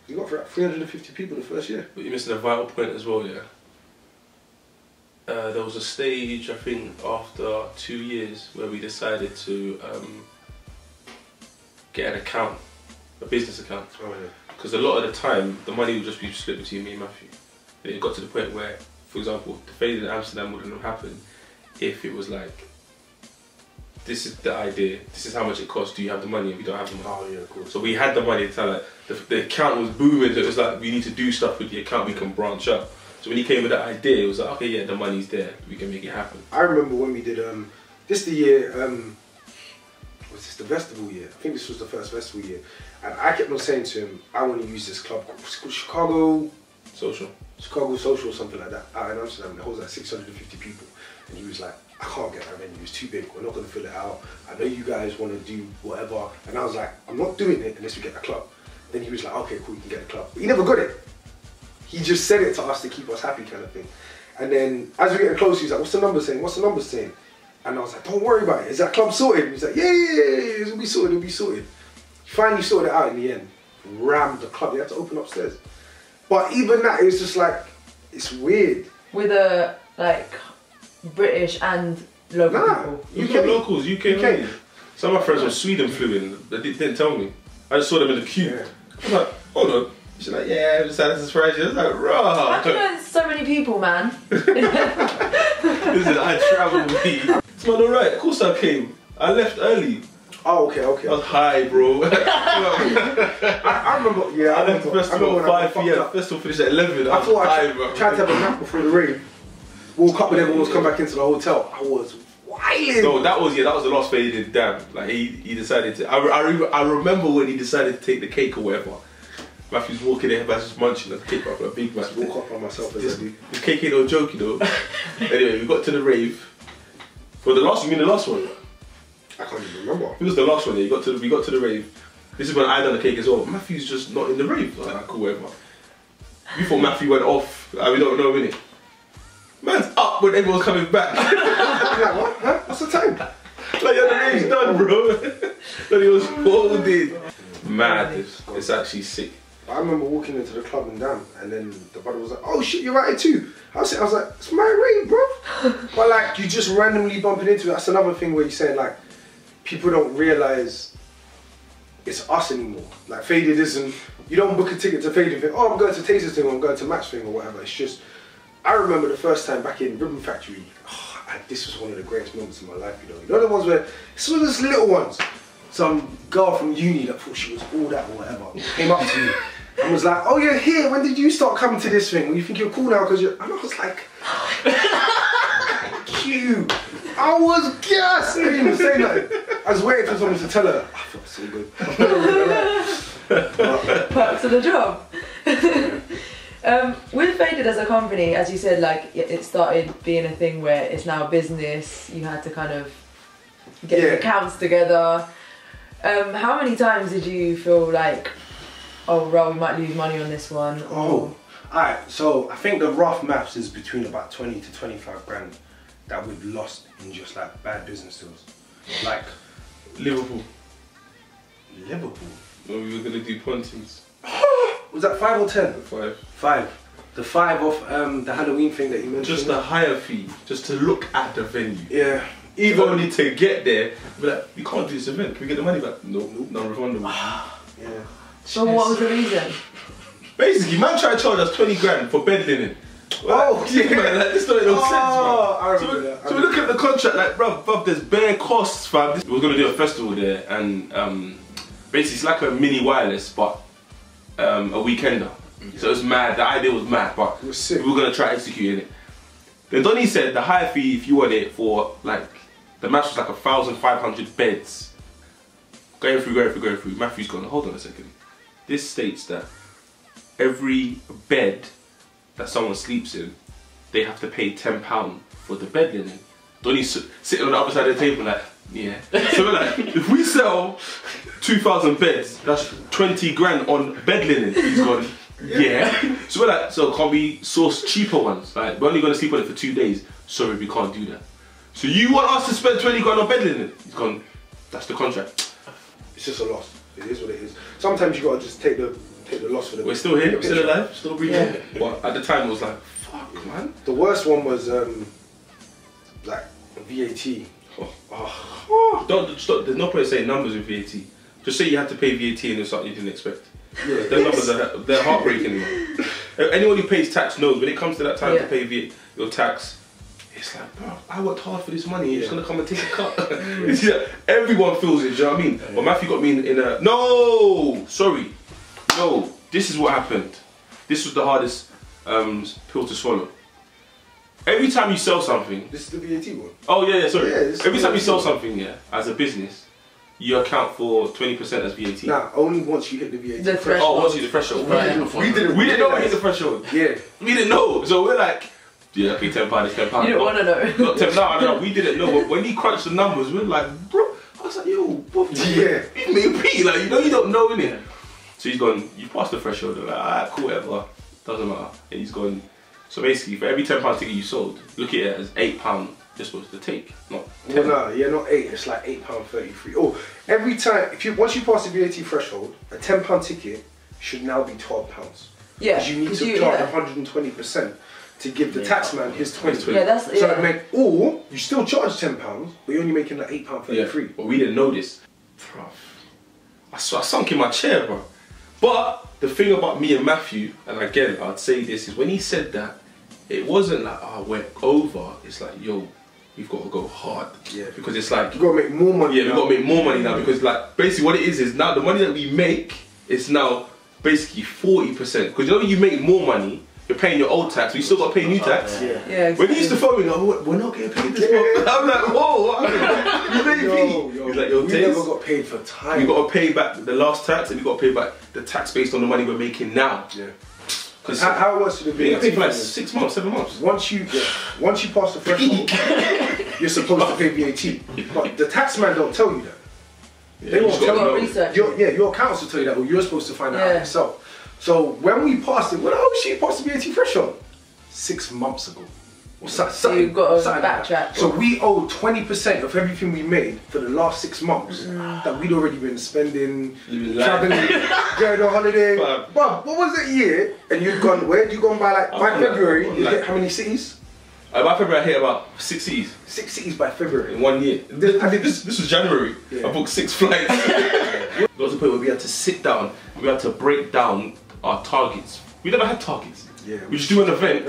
We got for 350 people the first year. But you're missing a vital point as well, yeah? There was a stage, I think, after 2 years where we decided to get an account, a business account. Oh, yeah. Because a lot of the time, the money would just be split between me and Matthew. And it got to the point where, for example, the Faded in Amsterdam wouldn't have happened if it was like, this is the idea, this is how much it costs, do you have the money? And we don't have the money. Oh yeah, of course. So we had the money to tell like, the account was booming, so it was like, we need to do stuff with the account, we can branch out. So when he came with that idea, it was like, okay, yeah, the money's there, we can make it happen. I remember when we did, this the year, was this the festival year? I think this was the first festival year. And I kept on saying to him, I want to use this club called Chicago Social or something like that, out in Amsterdam. It holds like 650 people. And he was like, I can't get that venue, it's too big, we're not going to fill it out. I know you guys want to do whatever. And I was like, I'm not doing it unless we get a club. Then he was like, okay, cool, you can get a club. But he never got it. He just said it to us to keep us happy kind of thing. And then as we get close, he's like, what's the number saying? What's the number saying? And I was like, don't worry about it, is that club sorted? He's like, yeah, it'll be sorted. He finally sorted it out in the end. Rammed the club, they had to open upstairs. But even that, it was just like, it's weird. With a, like, British and local people. UK locals, UK. Some of my friends from Sweden flew in, they didn't tell me. I just saw them in the queue. Yeah. I was like, hold on. She's like, yeah, I decided to surprise you. I was like, raw. How do you know so many people, man? Listen, I travelled with me. It's not alright, of course I came. I left early. Oh, okay. I was high, bro. I remember, yeah. I left the festival at 5 PM. Festival finished at 11. I thought I bro. tried to have a nap before the rain. Woke up when everyone was coming back into the hotel. I was wilding. No, that was the last Faded Damn. Like he decided to. I remember when he decided to take the cake or whatever. Matthew's walking in, man's just munching the cake up, a big man. Walk up by myself as I do. This cake ain't no joke, you know. Anyway, we got to the rave. For the last, you mean the last one? I can't even remember. It was the last one. Yeah, we got to the rave. This is when I done the cake as well. Matthew's just not in the rave. I was like, cool, whatever. We thought Matthew went off. We don't know, innit? Man's up when everyone's coming back. Like, what? Huh? What's the time? Like, yeah, the rave's done, bro. Then he was folded. Mad. It's actually sick. I remember walking into the club and Damn, and then the brother was like, oh shit, you're right here too. I was like, it's my rave, bro. But like, you just randomly bumping into it. That's another thing where you're saying like, people don't realise it's us anymore. Like Faded isn't, you don't book a ticket to Faded and think, oh, I'm going to Tazer's thing or I'm going to Matt's thing or whatever. It's just, I remember the first time back in Ribbon Factory, this was one of the greatest moments in my life, you know. You know the ones where, it's one of those little ones. Some girl from uni that thought she was all that or whatever came up to me and was like, oh, you're here, when did you start coming to this thing? Well, you think you're cool now because you're, and I was like, cute. I was gassed. I didn't even say nothing. I was waiting for someone to tell her, I felt so good. Perks of the job. With Faded as a company, as you said, like it started being a thing where it's now a business. You had to kind of get the accounts together. How many times did you feel like, oh, Ro, we might lose money on this one? Or... alright, so I think the rough maths is between about 20 to 25 grand that we've lost in just like bad business deals. Like Liverpool. Well, we were gonna do Pontins. Was that 5 or 10? 5. 5. The 5 off the Halloween thing that you mentioned. Just the higher fee, just to look at the venue. Yeah. Even only to get there, be like, we can't do this event. Can we get the money back? No, non-refundable. Yeah. So what was the reason? Basically, man tried to charge us 20 grand for bed linen. Oh, yeah. Man, like, this don't make no sense, man. I remember that. So we look at the contract, like, bruv, there's bare costs, fam. We're gonna do a festival there, and basically it's like a mini wireless, but a weekender. So it was mad. The idea was mad, but it was sick. we were gonna try executing it. Then Donny said the higher fee if you want it for like the match was like 1,500 beds. Going through. Matthew's gone. Hold on a second. This states that every bed that someone sleeps in, they have to pay £10 for the bed linen. Donny's sitting on the other side of the table like, yeah. So we're like, if we sell 2,000 beds, that's 20 grand on bed linen. He's gone, yeah. So we're like, so can't we source cheaper ones? Like, we're only going to sleep on it for 2 days. Sorry, we can't do that. So you want us to spend 20 grand on bed linen? He's gone, that's the contract. It's just a loss. It is what it is. Sometimes you gotta just take the loss for the. We're still here, we're still alive, still breathing. Yeah. But at the time it was like, fuck, man. The worst one was like VAT. Stop, there's no point saying numbers with VAT. Just say you had to pay VAT and it's something you didn't expect. Yeah. Their numbers they're heartbreaking. Anyone who pays tax knows when it comes to that time to pay VAT, your tax. It's like, bro, I worked hard for this money, you're just gonna come and take a cut. Yeah, everyone feels it, do you know what I mean? But Matthew got me in a, no, this is what happened. This was the hardest pill to swallow. Every time you sell something, This is the VAT one. oh yeah, sorry. Yeah, Every time you sell something, as a business, you account for 20% as VAT. Nah, only once you hit the VAT. The threshold. Oh, once you hit the threshold. Right. We didn't know we hit the threshold. Yeah. We didn't know, so we're like, yeah, okay, £10, it's £10. You don't want to know. Not 10, no, we didn't know. But when he crunched the numbers, we're like, bro, I was like, yo, bro, Yeah. you made P, like, you don't know, innit? So he's gone, you passed the threshold. I'm like, alright, cool, whatever, doesn't matter. And he's gone, so basically, for every £10 ticket you sold, look at it as £8 you're supposed to take, not 10. Well, no, yeah, not 8. It's like £8.33. Oh, every time once you pass the VAT threshold, a £10 ticket should now be £12. Yeah. Because you need to charge 120%. To give the taxman his 20. Yeah, that's So it make, or you still charge £10, but you're only making like £8.33. Yeah, but we didn't know this. Bro, I sunk in my chair, bro. But the thing about me and Matthew, and again, I'd say this, is when he said that, it wasn't like, oh, we're over. It's like, yo, we've got to go hard. Yeah. Because it's like, You've got to make more money. yeah, we've got to make more money now. Because like, basically what it is now the money that we make is now basically 40%. Because you know when you make more money, you're paying your old tax, but you still got to pay new tax. Yeah. Yeah, When he used to phone me, like, we're not getting paid this month. I'm like, whoa, what happened? You paid me. He's like, yo, we Taze, never got paid for time. we got to pay back the last tax and we got to pay back the tax based on the money we're making now. Yeah. Because How was the we got paid for like VAT? 6 months, 7 months. Once you pass the threshold, you're supposed to pay VAT. But the taxman don't tell you that. They won't you tell gotta you. research. Your accountants will tell you that, or you're supposed to find out Yeah. yourself. So when we passed it, when she passed the VAT threshold? 6 months ago. Or So you've got to something like that. backtrack. So we owe 20% of everything we made for the last 6 months that we'd already been spending, Living life. traveling, going on holiday. Fam. But what was it year? And you'd gone, where had you gone by I'm February? like- You hit how many cities? By February I hit about 6 cities 6 cities by February. in 1 year. This was January. Yeah. I booked 6 flights. There was a point where we had to sit down, we had to break down our targets. We never had targets. Yeah. We just do an event,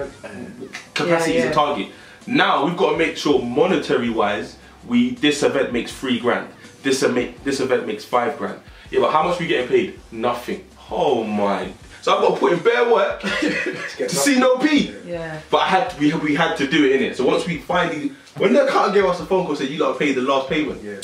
capacity is a target. Now we've got to make sure monetary wise, this event makes $3 grand. This event makes $5 grand. Yeah, but how much we getting paid? Nothing. Oh my. So I've got to put in bare work to see no P. Yeah. But we had to do it, innit? So once we finally, when the accountant gave us a phone call and said you got to pay the last payment. Yeah.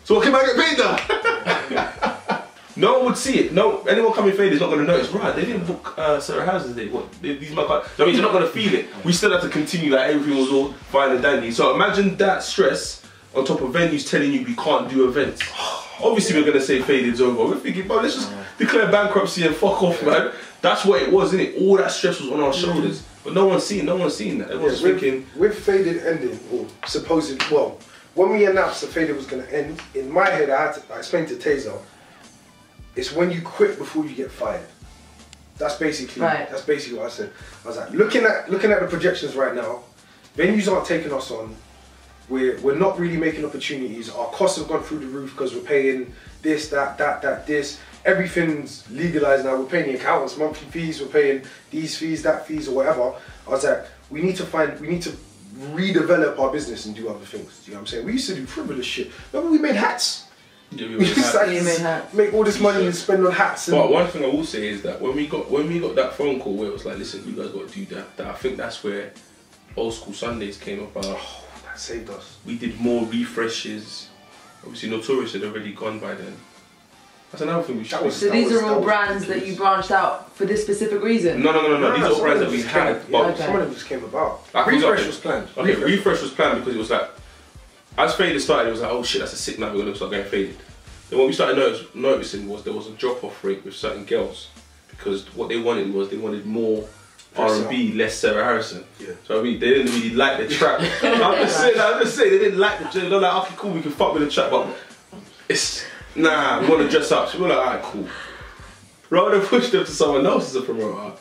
So what can I get paid now? No one would see it. No, anyone coming fade is not going to notice. Right, they didn't book Sarah Houses. These my cards. I mean, you're not going to feel it. We still have to continue like everything was all fine and dandy. So imagine that stress on top of venues telling you we can't do events. Obviously, we're going to say fade is over. We're thinking, bro, let's just declare bankruptcy and fuck off, man. That's what it was, innit? All that stress was on our shoulders. But no one's seeing that. Everyone's thinking. With Faded ending, or supposed, well, when we announced that Faded was going to end, in my head, I explained to Tazer, it's when you quit before you get fired. That's basically what I said. I was like, looking at the projections right now, venues aren't taking us on. we're not really making opportunities. Our costs have gone through the roof because we're paying this, that, this. Everything's legalized now. We're paying the accountants monthly fees. We're paying these fees, that fees, or whatever. I was like, we need to redevelop our business and do other things. Do you know what I'm saying? We used to do frivolous shit. Remember we made hats? Yeah, we used to make all this money and spend on hats. And but one thing I will say is that when we got that phone call where it was like, listen, you guys got to do that. I think that's where Old School Sundays came about. Oh, that saved us. We did more refreshes. Obviously, Notorious had already gone by then. That's another thing we should. So these are all brands that you branched out for this specific reason? No. These are all brands that we had. But some of them just came about. Like, Refresh was planned. Okay, Refresh was planned because it was like, as Faded started, it was like, oh shit, that's a sick night, we're going to start going Faded. Then what we started noticing was there was a drop-off rate with certain girls because what they wanted was they wanted more R&B, less Sarah Harrison. Yeah. So I mean, they didn't really like the trap. I'm just saying, they didn't like the. They're like, okay, cool, we can fuck with the trap, but it's nah. We want to dress up. So we're like, alright, cool. Rather than push them to someone else as a promoter,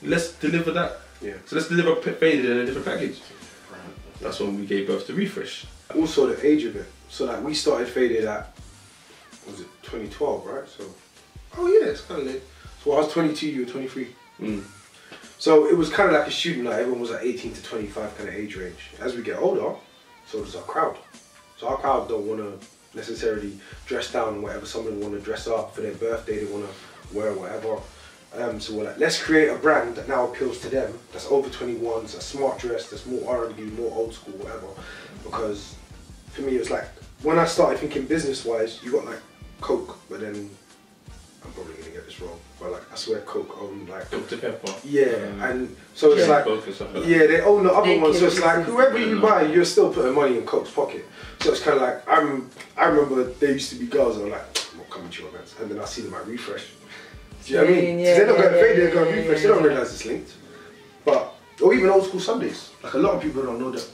let's deliver that. Yeah. So let's deliver Faded in a different package. That's when we gave birth to Refresh. Also the age of it. So like we started Faded at, was it 2012, right? So, oh yeah, it's kind of late. So I was 22, you were 23. So it was kind of like a student night. Everyone was at 18 to 25 kind of age range. As we get older, so does our crowd. So our crowd don't want to necessarily dress down or whatever. Some of them want to dress up for their birthday. They want to wear whatever. So we're like, let's create a brand that now appeals to them. That's over 21s, that's smart dress, that's more R&B, more old school, whatever. Because for me, it was like when I started thinking business-wise, you got like Coke, but then I'm probably gonna get this wrong, but like I swear Coke own like Dr. Pepper. Yeah, and so it's like yeah, they own the other one. So it's like whoever you buy, you're still putting money in Coke's pocket. So it's kind of like I remember there used to be girls that were like, I'm not coming to your events, and then I see them at Refresh. Do you know what I mean? They're not going to Fade, they're going to Refresh. They don't realise it's linked. But or even Old School Sundays. Like a lot of people don't know that.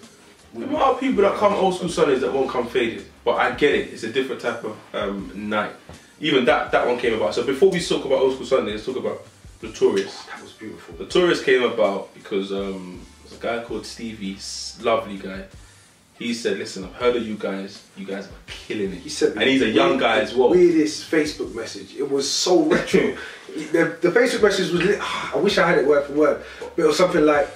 There are people that come Old School Sundays that won't come Faded, but I get it. It's a different type of night. Even that one came about. So before we talk about Old School Sunday, let's talk about Notorious. That was beautiful. Notorious came about because there's a guy called Stevie, lovely guy. He said, listen, I've heard of you guys are killing it. He said, and he's a young guy as well. Weirdest Facebook message. It was so retro. the Facebook message was, I wish I had it word for word, but it was something like,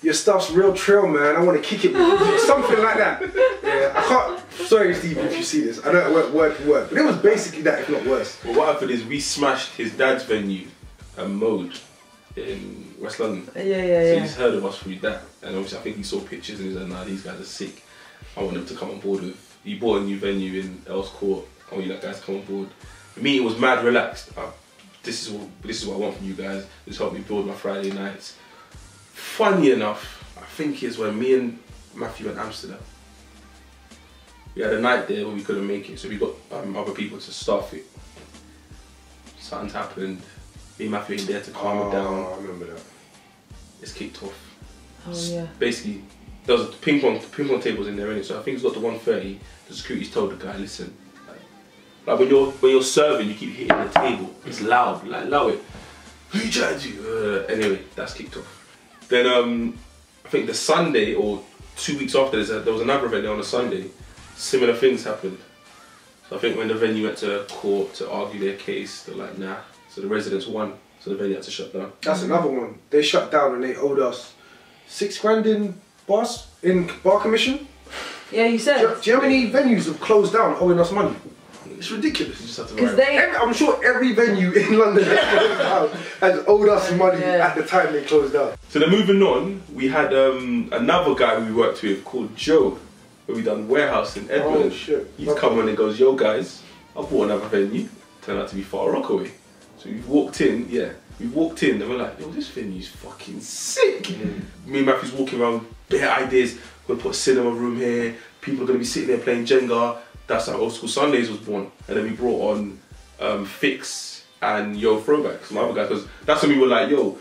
your stuff's real trill, man. I want to kick it with you. Something like that. Yeah, I can't. Sorry, Steve, if you see this. I know it went word for word, but it was basically that, if not worse. Well, what happened is we smashed his dad's venue, Mode, in West London. Yeah. So he's heard of us through that, and obviously I think he saw pictures and he was like, nah, these guys are sick. I want them to come on board with. He bought a new venue in Earls Court. I want you guys to come on board. For me, it was mad relaxed. This is what I want from you guys. This helped me build my Friday nights. Funny enough, I think is when me and Matthew went to Amsterdam. We had a night there where we couldn't make it, so we got other people to staff it. Something happened. Me and Matthew ain't there to calm it down. I remember that. It's kicked off. Oh yeah. Basically, there was ping pong tables in there, innit? So I think it's got to 1:30. The security's told the guy, listen, like when you're serving, you keep hitting the table. It's loud, like allow it. Who you trying to do? Anyway, that's kicked off. Then I think the Sunday or 2 weeks after, there was another event there on a Sunday. Similar things happened. So I think when the venue went to court to argue their case, they're like, nah. So the residents won. So the venue had to shut down. That's another one. They shut down and they owed us £6 in bar commission. Yeah, you said. Do you know how many venues have closed down owing us money? It's ridiculous. You just have to I'm sure every venue in London that's closed down has owed us money at the time they closed down. So then moving on, we had another guy we worked with called Joe, where we done warehouse in Edinburgh. Oh shit. He's come on and goes, yo guys, I bought another venue. Turned out to be Far Rockaway. So we've walked in, and we're like, yo, this venue's fucking sick. Me and Matthew's walking around, bare ideas. We're gonna put a cinema room here, people are gonna be sitting there playing Jenga. That's how Old School Sundays was born. And then we brought on Fix and Yo Throwback, some other guys, because that's when we were like, yo.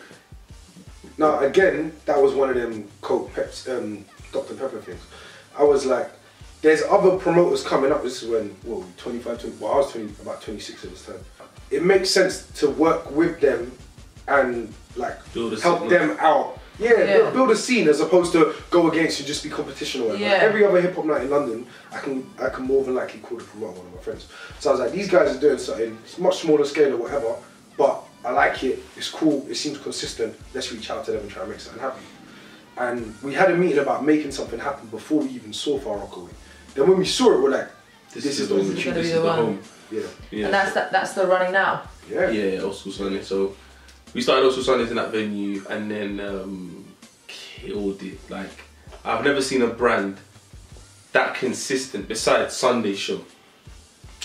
Now again, that was one of them Coke, Dr. Pepper things. I was like, there's other promoters coming up. This is when, well, 25, 20, well, I was about 26 at this time. It makes sense to work with them and like help them out Yeah, build a scene as opposed to go against and just be competition or whatever. Yeah. Every other hip hop night in London, I can more than likely call to promote one of my friends. So I was like, these guys are doing something, it's much smaller scale or whatever, but I like it, it's cool, it seems consistent, let's reach out to them and try and make something happen. And we had a meeting about making something happen before we even saw Far Rockaway. Then when we saw it, we're like, this is the gonna be the one. home. Yeah. And that's still running now. Yeah, Old School Sunday. So we started Old School Sundays in that venue and then killed it. Like, I've never seen a brand that consistent besides Sunday show.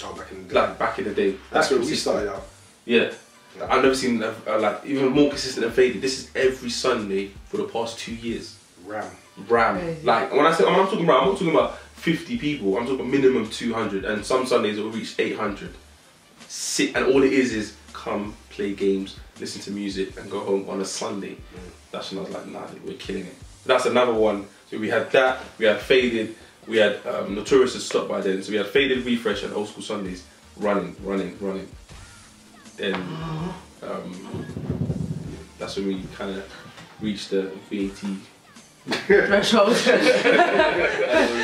Oh, back in the day. Like back in the day. That's where we started out. Yeah. I've never seen like even more consistent than Faded. This is every Sunday for the past 2 years. Ram. Crazy. Like when I'm talking about, I'm not talking about 50 people. I'm talking minimum 200, and some Sundays it will reach 800. And all it is come play games, listen to music, and go home on a Sunday. That's when I was like, nah, we're killing it. That's another one. So we had that. We had Faded. We had Notorious had stopped by then. So we had Faded, Refresh, and Old School Sundays running. Then that's when we kind of reached the VAT threshold.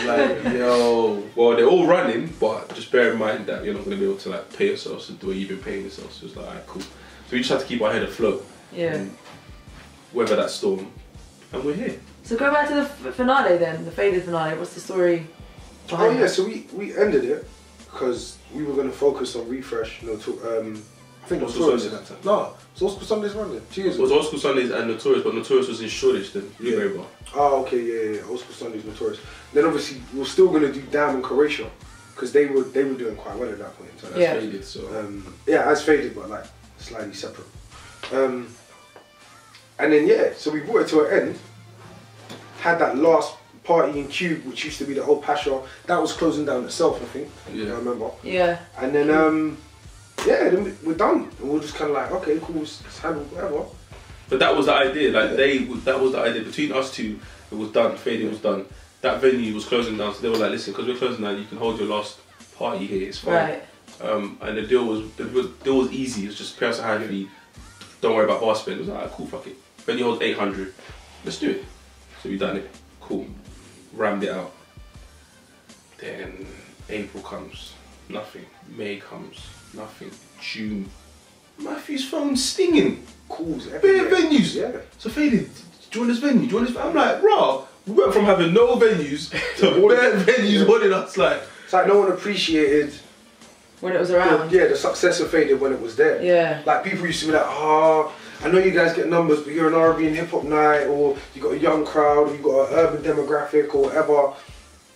Like, yo, well, they're all running, but just bear in mind that you're not going to be able to like pay yourselves the way you've been paying yourselves. So it's like, alright, cool. So we just had to keep our head afloat. Yeah. And weather that storm, and we're here. So go back to the finale then, the Faded finale. What's the story behind yeah, so we ended it because we were going to focus on Refresh. I think Notorious at that time. No, it was Old School Sundays running. 2 years ago. It was Old School Sundays and Notorious, but Notorious was in Shoreditch then. Yeah. Oh, okay, yeah. Old School Sundays, Notorious. Then obviously we were still going to do Damn and Croatia because they were doing quite well at that point. So that's Faded. So as Faded, but like slightly separate. And then so we brought it to an end. Had that last party in Cube, which used to be the old Pasha. That was closing down itself, I think. Yeah. I remember. Yeah. And then then we're done. And we're just kind of like, okay, cool, let's handle whatever. But that was the idea. Like that was the idea between us two. It was done. Faded was done. That venue was closing down, so they were like, listen, because we're closing down, you can hold your last party here. It's fine. Right. And the deal was easy. It was just pay us a hand fee. Don't worry about bar spend. It was like, alright, cool, fuck it. Venue holds 800. Let's do it. So we done it. Cool. Rammed it out. Then April comes. Nothing. May comes. Nothing. June. Matthew's phone stinging. Calls Bare everywhere. venues. Yeah. So Faded, join this venue. I'm like, raw. We went from having no venues to bare venues wanting us. Like, it's like no one appreciated When it was around. the success of Faded when it was there. Yeah. Like people used to be like, I know you guys get numbers, but you're an R&B and hip hop night, or you got a young crowd, or you got an urban demographic, or whatever.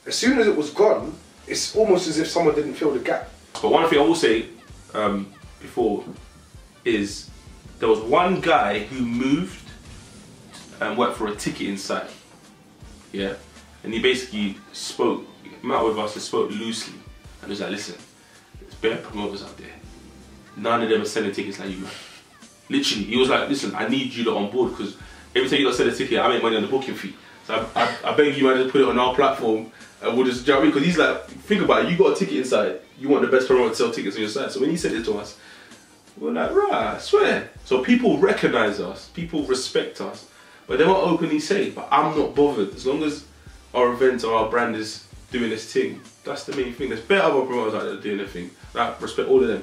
As soon as it was gone, it's almost as if someone didn't fill the gap. but one thing I will say before is there was one guy who moved and worked for a ticket inside. Yeah, and he basically met with us and spoke loosely, and he was like, listen, there's bare promoters out there. None of them are selling tickets like you, man. Literally, he was like, listen, I need you lot on board because every time you lot sell a ticket, I make money on the booking fee. So I beg you, man, just put it on our platform and we'll just, do you know what I mean? Because he's like, think about it, you got a ticket inside, you want the best promoter to sell tickets on your side. So when he said it to us, we're like, right, I swear. So people recognize us, people respect us, but they won't openly say, but I'm not bothered. As long as our event or our brand is doing this thing, that's the main thing. There's better other promoters out there doing their thing. I respect all of them.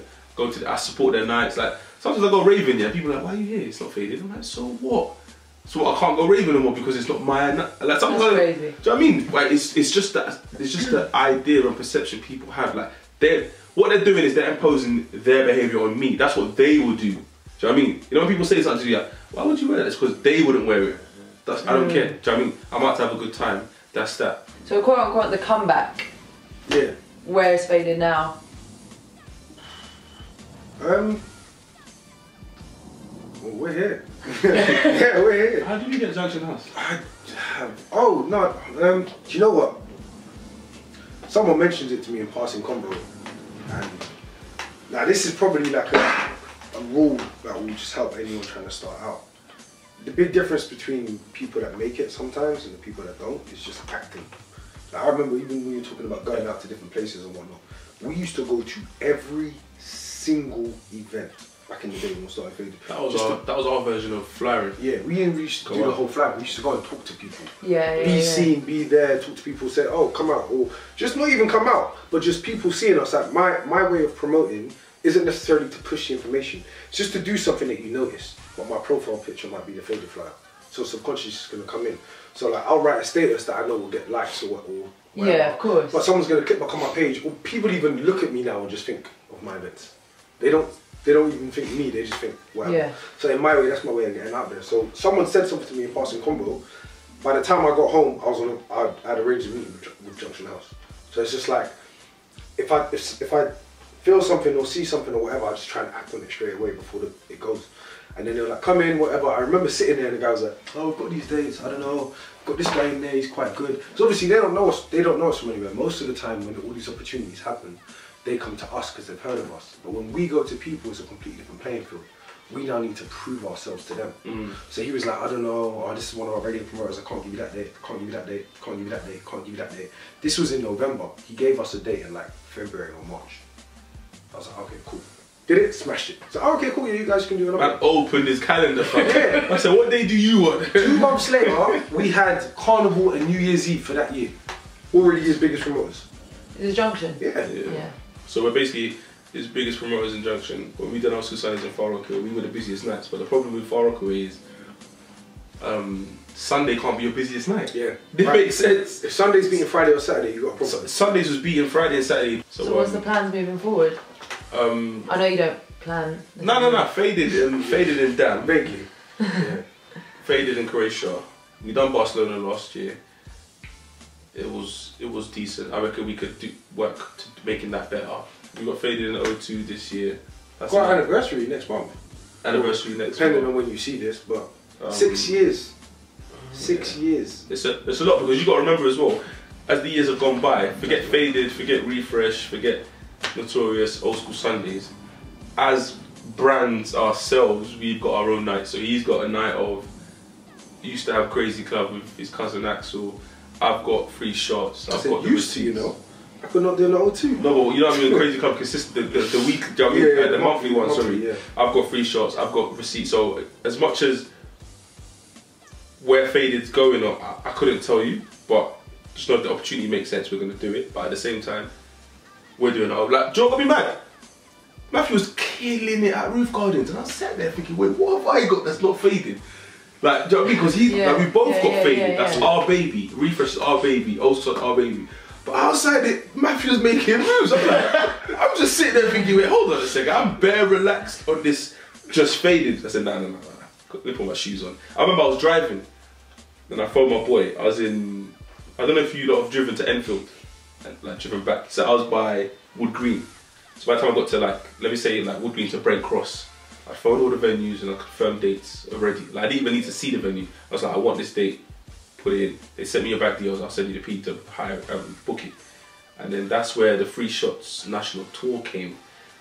I support their nights. Like, sometimes I go raving, people are like, why are you here? It's not Faded. I'm like, so what? So I can't go raving anymore because it's not my night. Like, sometimes, that's crazy. Do you know what I mean? Like, it's just the idea and perception people have. Like, what they're doing is they're imposing their behaviour on me. That's what they would do. Do you know what I mean? You know when people say something to you, like, why would you wear that? It's because they wouldn't wear it. I don't care. Do you know what I mean? I'm out to have a good time. That's that. So quote unquote the comeback. Yeah. Where is Faded now? Well, we're here. Yeah, we're here. How did we get Junction House? Oh no. Do you know what? Someone mentioned it to me in passing convo, and now this is probably like a rule that will just help anyone trying to start out. The big difference between people that make it sometimes and the people that don't is just acting. Like, I remember even when you were talking about going out to different places and whatnot, we used to go to every single event back in the day when we started faded. That was our version of flyering. Yeah, we didn't used to do the whole flag. We used to go and talk to people. Yeah. Be seen, be there, talk to people, say, oh, come out. Or just not even come out, but just people seeing us. Like my way of promoting isn't necessarily to push the information. It's just to do something that you notice. But my profile picture might be the faded flyer. So subconsciously it's going to come in. So like I'll write a status that I know will get likes or whatever. Yeah, of course. But someone's going to click back on my page, or people even look at me now and just think of my events. They don't even think me, they just think, wow. Yeah. So in my way, that's my way of getting out there. So someone said something to me in passing convo. By the time I got home, I had arranged a meeting with Junction House. So it's just like, if I feel something or see something or whatever, I just try and act on it straight away before it goes. And then they were like, come in, whatever. I remember sitting there and the guy was like, oh, we've got these dates, I don't know, got this guy in there, he's quite good. So obviously they don't know us from anywhere. Most of the time when all these opportunities happen, they come to us because they've heard of us. But when we go to people, it's a completely different playing field. We now need to prove ourselves to them. So he was like, I don't know, oh, this is one of our radio promoters, I can't give you that date, can't give you that date, can't give you that date, can't give you that date. This was in November. He gave us a date in like February or March. I was like, okay, cool. Did it? Smashed it. So, oh, okay, cool, you guys can do another. Man opened his calendar. Yeah. I said, what day do you want? 2 months later, we had Carnival and New Year's Eve for that year. Already his biggest promoters. The Junction? Yeah. So we're basically his biggest promoters in Junction. When we did our societies in Far Rockaway, we were the busiest nights. But the problem with Far Rockaway is Sunday can't be your busiest night. Yeah. This makes sense. If Sunday's beating Friday or Saturday, you got a problem. Sundays was beating Friday and Saturday. So what's the plans moving forward? I know you don't plan. No. Faded in Dan. Vaguely. Yeah. Faded in Croatia. We done Barcelona last year. It was decent. I reckon we could do work to making that better. We got faded in O2 this year. That's got an anniversary next month. Anniversary next Depending month. on when you see this, but 6 years. 6 years. It's a lot because you got to remember as well. As the years have gone by, forget faded, forget refresh, forget notorious old school Sundays. As brands ourselves, we've got our own night. So he's got a night of. Used to have Crazy Club with his cousin Axel. I've got free shots. I've got the used to, you know. I could not do an O2. No, but you know what I mean. Crazy Club consists the week. Do you know what I mean? The monthly one. Sorry. Yeah. I've got free shots. I've got receipts. So as much as where Faded's going on, I couldn't tell you. But just know if the opportunity makes sense, we're gonna do it. But at the same time, we're doing it. Like, do you know what I mean, man? Matthew was killing it at Roof Gardens, and I sat there thinking, wait, what have I got that's not faded? Like, do you know what I mean? Because like, we both got faded. That's our baby. Refresh is our baby. Also our baby. But outside it, Matthew's making moves. I'm just sitting there thinking, wait, hold on a second. I'm bare relaxed on this just faded. I said, no. Let me put my shoes on. I remember I was driving, and I phoned my boy. I was in, I don't know if you lot have driven to Enfield, and like driven back. So I was by Wood Green. So by the time I got to like, let me say like Wood Green to Brent Cross, I phoned all the venues and I confirmed dates already. Like I didn't even need to see the venue. I was like, I want this date, put it in. They sent me your back deals, I'll send you the P to hire, book it. And then that's where the Free Shots national tour came.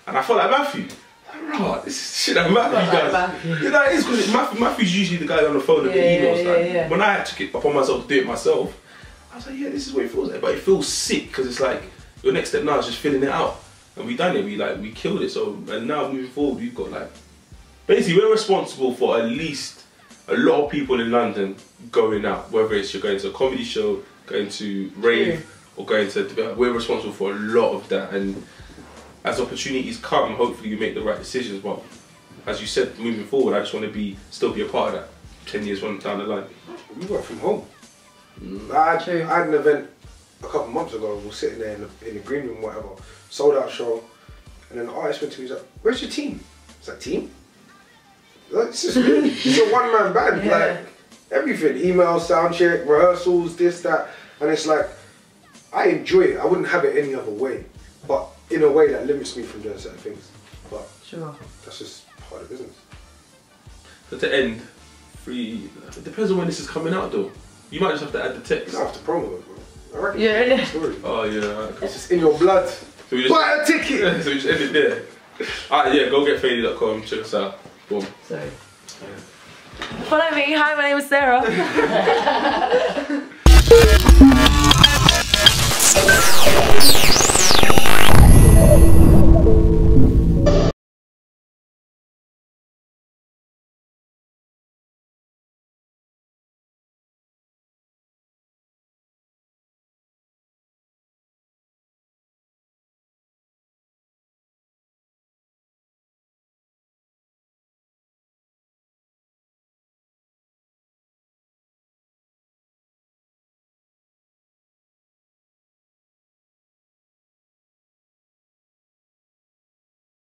And I felt like Matthew, right, this is shit that Matthew does. You know, it is because Matthew's usually the guy on the phone and the emails. When I took it upon myself to do it myself, I was like, yeah, this is what it feels like. But it feels sick because it's like, your next step now is just filling it out. And we done it, we killed it. So, and now moving forward, we've got like, basically we're responsible for at least a lot of people in London going out, whether it's you're going to a comedy show, going to rave, or going to, we're responsible for a lot of that. And as opportunities come, hopefully you make the right decisions. But as you said, moving forward, I just want to still be a part of that 10 years down the line. We work from home. I had an event a couple of months ago. We were sitting there in the green room, whatever, sold out show, and then the artist went to me, he's like, "Where's your team?" It's like, "Team? Like, it's just me. It's a one-man band, like everything, email, sound check, rehearsals, this, that," and it's like, I enjoy it. I wouldn't have it any other way, but in a way that limits me from doing certain things. But that's just part of the business. So to end, it depends on when this is coming out though. You might just have to add the text. You don't have to promo it, bro. I reckon yeah. Story. Oh yeah. It's just in your blood. So we just, buy a ticket! So we just end it there. Alright, yeah, go get faded.com, check us out. Boom. So. Follow me. Hi, my name is Sarah.